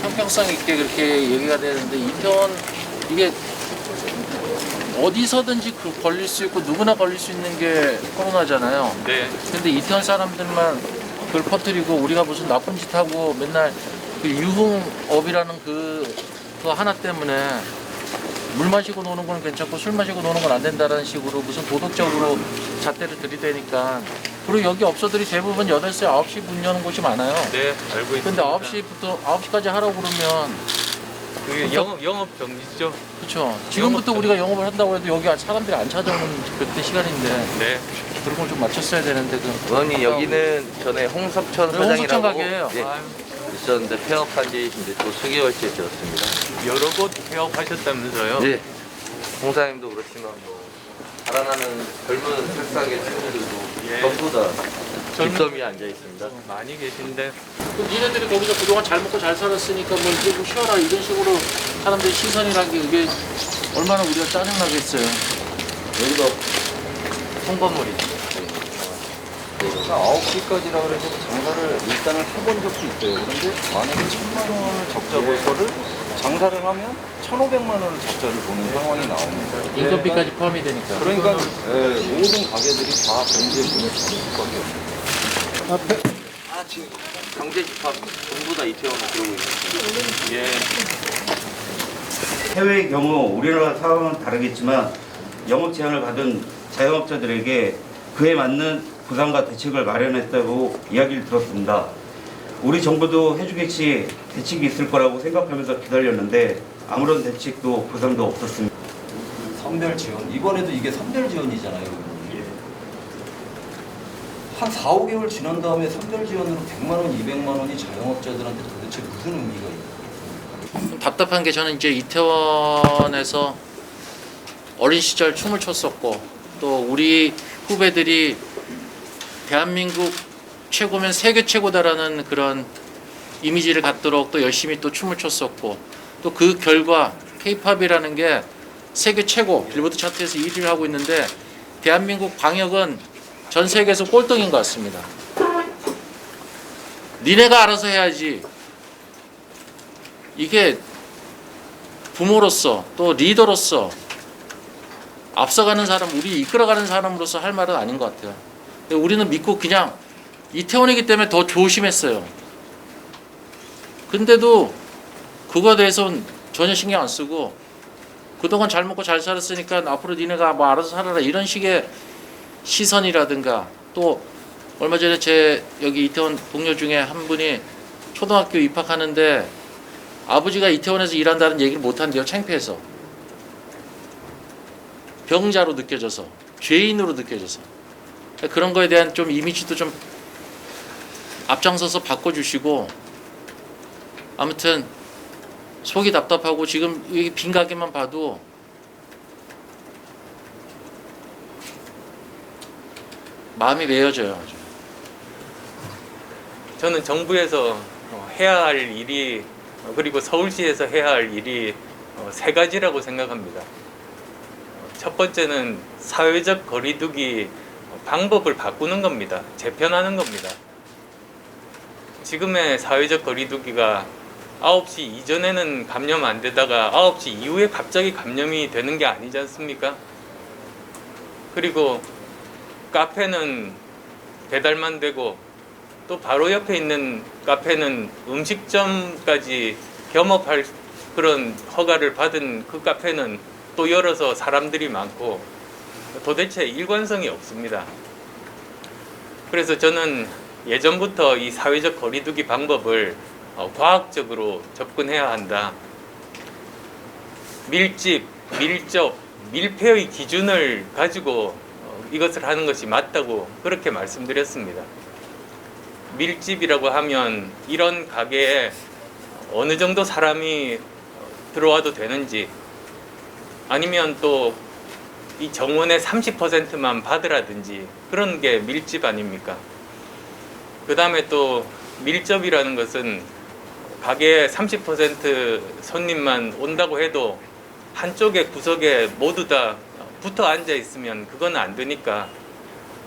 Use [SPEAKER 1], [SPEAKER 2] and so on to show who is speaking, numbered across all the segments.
[SPEAKER 1] 형평성 있게 그렇게 얘기가 되는데 이태원 이게 어디서든지 걸릴 수 있고 누구나 걸릴 수 있는 게 코로나잖아요.
[SPEAKER 2] 네.
[SPEAKER 1] 근데 이태원 사람들만 그걸 퍼뜨리고 우리가 무슨 나쁜 짓 하고 맨날 그 유흥업이라는 그거 하나 때문에 물 마시고 노는 건 괜찮고 술 마시고 노는 건 안 된다는 식으로 무슨 도덕적으로 잣대를 들이대니까. 그리고 여기 업소들이 대부분 8시, 9시 문 여는 곳이 많아요.
[SPEAKER 2] 네, 알고 있습니다.
[SPEAKER 1] 근데 9시까지 하라고 그러면
[SPEAKER 2] 그게 영업 정지죠.
[SPEAKER 1] 그렇죠. 지금부터 우리가 영업을 한다고 해도 여기 사람들이 안 찾아오는 그때 시간인데
[SPEAKER 2] 네.
[SPEAKER 1] 그런 걸 좀 맞췄어야 되는데
[SPEAKER 3] 의원님 여기는 전에 홍석천 사장이라고
[SPEAKER 1] 홍석천 가게예요.
[SPEAKER 3] 예, 있었는데 폐업한 지 이제 또 수개월째 되었습니다.
[SPEAKER 2] 여러 곳 폐업하셨다면서요?
[SPEAKER 3] 네. 홍사님도 그렇지만 뭐 자라나는 젊은 색상의 친구들도
[SPEAKER 2] 예.
[SPEAKER 3] 전부 다
[SPEAKER 2] 젊은-
[SPEAKER 3] 뒷섬이 앉아 있습니다.
[SPEAKER 2] 많이 계신데
[SPEAKER 1] 그 니네들이 거기서 그동안 잘 먹고 잘 살았으니까 뭐 이제 좀 쉬어라 이런 식으로 사람들이 시선이라는 게 이게 얼마나 우리가 짜증나겠어요.
[SPEAKER 3] 여기도 통건물이죠.
[SPEAKER 4] 9시까지라 그래서 장사를 일단은 해본 적도 있어요. 그런데 만약에 1,000만 원을 적자 볼 거를 장사를 하면 1,500만 원을 적자를 보는 상황이 나옵니다.
[SPEAKER 1] 인건비까지 포함이 되니까.
[SPEAKER 4] 그러니까 모든 가게들이 다 경제 문을 닫을 수밖에 없어요.
[SPEAKER 3] 아 지금 경제 집합 전부 다 이태원을 들어오고 있습니다.
[SPEAKER 2] 예.
[SPEAKER 5] 해외의 경우 우리나라 상황은 다르겠지만 영업 제한을 받은 자영업자들에게 그에 맞는 보상과 대책을 마련했다고 이야기를 들었습니다. 우리 정부도 해주겠지 대책이 있을 거라고 생각하면서 기다렸는데 아무런 대책도 보상도 없었습니다.
[SPEAKER 4] 선별 지원. 이번에도 이게 선별 지원이잖아요. 한 4, 5개월 지난 다음에 선별 지원으로 100만 원, 200만 원이 자영업자들한테 도대체 무슨 의미가 있나요?
[SPEAKER 1] 좀 답답한 게 저는 이제 이태원에서 어린 시절 춤을 췄었고 또 우리 후배들이 대한민국 최고면 세계 최고다라는 그런 이미지를 갖도록 또 열심히 또 춤을 췄었고 또 그 결과 K-팝이라는 게 세계 최고 빌보드 차트에서 1위를 하고 있는데 대한민국 방역은 전 세계에서 꼴등인 것 같습니다. 니네가 알아서 해야지. 이게 부모로서 또 리더로서 앞서가는 사람, 우리 이끌어가는 사람으로서 할 말은 아닌 것 같아요. 우리는 믿고 그냥 이태원이기 때문에 더 조심했어요. 근데도 그거에 대해서는 전혀 신경 안 쓰고 그동안 잘 먹고 잘 살았으니까 앞으로 니네가 뭐 알아서 살아라 이런 식의 시선이라든가 또 얼마 전에 제 여기 이태원 동료 중에 한 분이 초등학교 입학하는데 아버지가 이태원에서 일한다는 얘기를 못한대요. 창피해서. 병자로 느껴져서 죄인으로 느껴져서 그런 거에 대한 좀 이미지도 좀 앞장서서 바꿔주시고 아무튼 속이 답답하고 지금 여기 빈 가게만 봐도 마음이 메어져요. 아주.
[SPEAKER 2] 저는 정부에서 해야 할 일이 그리고 서울시에서 해야 할 일이 세 가지라고 생각합니다. 첫 번째는 사회적 거리두기 방법을 바꾸는 겁니다. 재편하는 겁니다. 지금의 사회적 거리두기가 9시 이전에는 감염 안 되다가 9시 이후에 갑자기 감염이 되는 게 아니지 않습니까? 그리고 카페는 배달만 되고 또 바로 옆에 있는 카페는 음식점까지 겸업할 그런 허가를 받은 그 카페는 또 열어서 사람들이 많고 도대체 일관성이 없습니다. 그래서 저는 예전부터 이 사회적 거리두기 방법을 과학적으로 접근해야 한다. 밀집, 밀접, 밀폐의 기준을 가지고 이것을 하는 것이 맞다고 그렇게 말씀드렸습니다. 밀집이라고 하면 이런 가게에 어느 정도 사람이 들어와도 되는지 아니면 또 이 정원의 30%만 받으라든지 그런 게 밀집 아닙니까? 그 다음에 또 밀접이라는 것은 가게에 30% 손님만 온다고 해도 한쪽에 구석에 모두 다 붙어 앉아 있으면 그건 안 되니까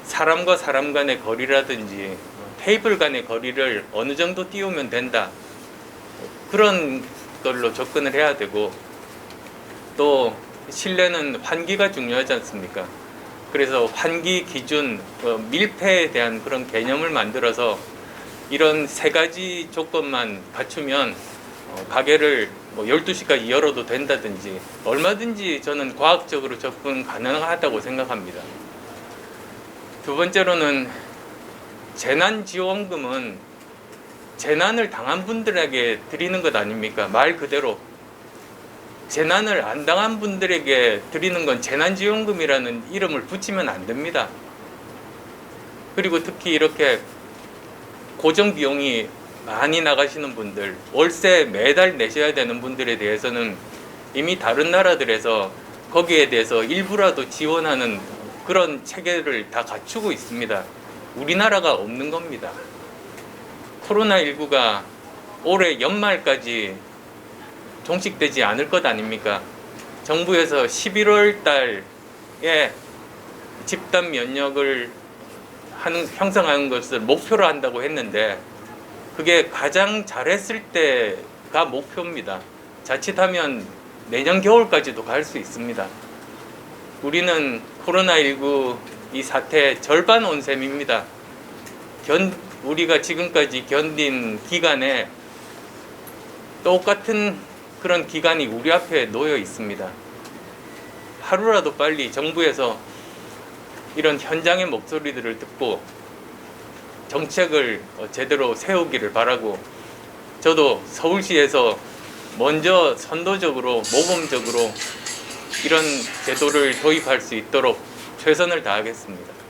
[SPEAKER 2] 사람과 사람 간의 거리라든지 테이블 간의 거리를 어느 정도 띄우면 된다. 그런 걸로 접근을 해야 되고, 또 실내는 환기가 중요하지 않습니까? 그래서 환기 기준, 밀폐에 대한 그런 개념을 만들어서 이런 세 가지 조건만 갖추면 가게를 뭐 12시까지 열어도 된다든지 얼마든지 저는 과학적으로 접근 가능하다고 생각합니다. 두 번째로는 재난지원금은 재난을 당한 분들에게 드리는 것 아닙니까? 말 그대로 재난을 안 당한 분들에게 드리는 건 재난지원금이라는 이름을 붙이면 안 됩니다. 그리고 특히 이렇게 고정 비용이 많이 나가시는 분들, 월세 매달 내셔야 되는 분들에 대해서는 이미 다른 나라들에서 거기에 대해서 일부라도 지원하는 그런 체계를 다 갖추고 있습니다. 우리나라가 없는 겁니다. 코로나19가 올해 연말까지 종식되지 않을 것 아닙니까? 정부에서 11월 달에 집단 면역을 형성하는 것을 목표로 한다고 했는데 그게 가장 잘했을 때가 목표입니다. 자칫하면 내년 겨울까지도 갈 수 있습니다. 우리는 코로나19 이 사태 절반 온 셈입니다. 우리가 지금까지 견딘 기간에 똑같은 그런 기간이 우리 앞에 놓여 있습니다. 하루라도 빨리 정부에서 이런 현장의 목소리들을 듣고 정책을 제대로 세우기를 바라고, 저도 서울시에서 먼저 선도적으로 모범적으로 이런 제도를 도입할 수 있도록 최선을 다하겠습니다.